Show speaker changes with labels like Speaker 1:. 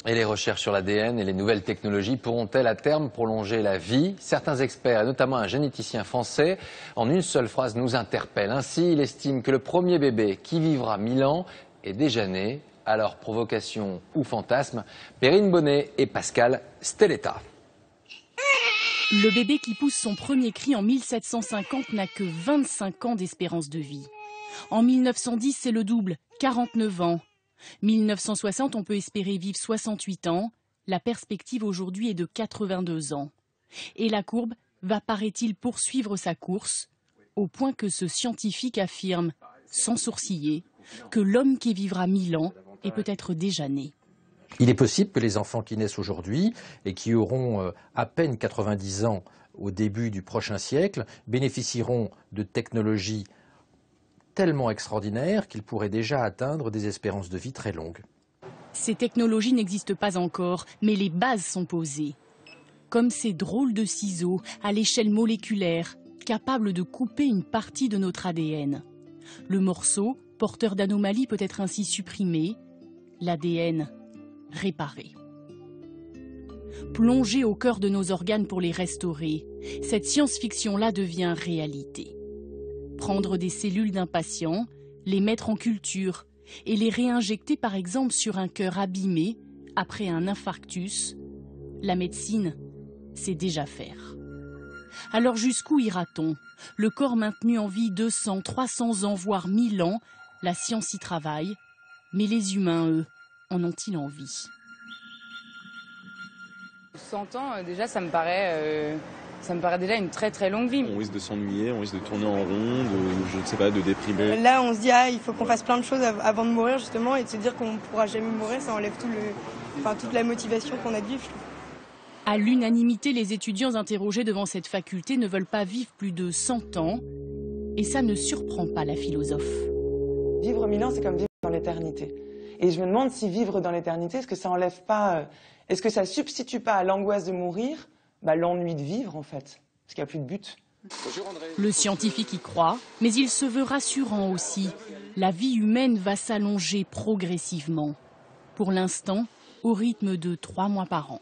Speaker 1: Et les recherches sur l'ADN et les nouvelles technologies pourront-elles à terme prolonger la vie? Certains experts, et notamment un généticien français, en une seule phrase nous interpellent. Ainsi, il estime que le premier bébé qui vivra 1000 ans est déjà né. Alors, provocation ou fantasme, Perrine Bonnet et Pascal Stelletta.
Speaker 2: Le bébé qui pousse son premier cri en 1750 n'a que 25 ans d'espérance de vie. En 1910, c'est le double, 49 ans. 1960, on peut espérer vivre 68 ans. La perspective aujourd'hui est de 82 ans. Et la courbe va, paraît-il, poursuivre sa course, au point que ce scientifique affirme, sans sourciller, que l'homme qui vivra 1000 ans est peut-être déjà né.
Speaker 3: Il est possible que les enfants qui naissent aujourd'hui et qui auront à peine 90 ans au début du prochain siècle bénéficieront de technologies tellement extraordinaires qu'ils pourraient déjà atteindre des espérances de vie très longues.
Speaker 2: Ces technologies n'existent pas encore, mais les bases sont posées. Comme ces drôles de ciseaux à l'échelle moléculaire, capables de couper une partie de notre ADN. Le morceau, porteur d'anomalies, peut être ainsi supprimé, l'ADN réparé. Plongé au cœur de nos organes pour les restaurer, cette science-fiction-là devient réalité. Prendre des cellules d'un patient, les mettre en culture et les réinjecter par exemple sur un cœur abîmé après un infarctus, la médecine sait déjà faire. Alors jusqu'où ira-t-on? Le corps maintenu en vie 200, 300 ans, voire 1000 ans, la science y travaille, mais les humains, eux, en ont-ils envie?
Speaker 4: 100 ans, déjà, ça me paraît déjà une très très longue vie.
Speaker 5: On risque de s'ennuyer, on risque de tourner en rond, je ne sais pas, de déprimer.
Speaker 6: Là, on se dit, il faut qu'on fasse plein de choses avant de mourir, justement, et de se dire qu'on ne pourra jamais mourir, ça enlève toute la motivation qu'on a de vivre.
Speaker 2: À l'unanimité, les étudiants interrogés devant cette faculté ne veulent pas vivre plus de 100 ans, et ça ne surprend pas la philosophe.
Speaker 7: Vivre 1000 ans, c'est comme vivre dans l'éternité. Et je me demande si vivre dans l'éternité, est-ce que ça enlève pas, est-ce que ça substitue pas à l'angoisse de mourir, l'ennui de vivre en fait, parce qu'il n'y a plus de but.
Speaker 2: Le scientifique y croit, mais il se veut rassurant aussi. La vie humaine va s'allonger progressivement. Pour l'instant, au rythme de 3 mois par an.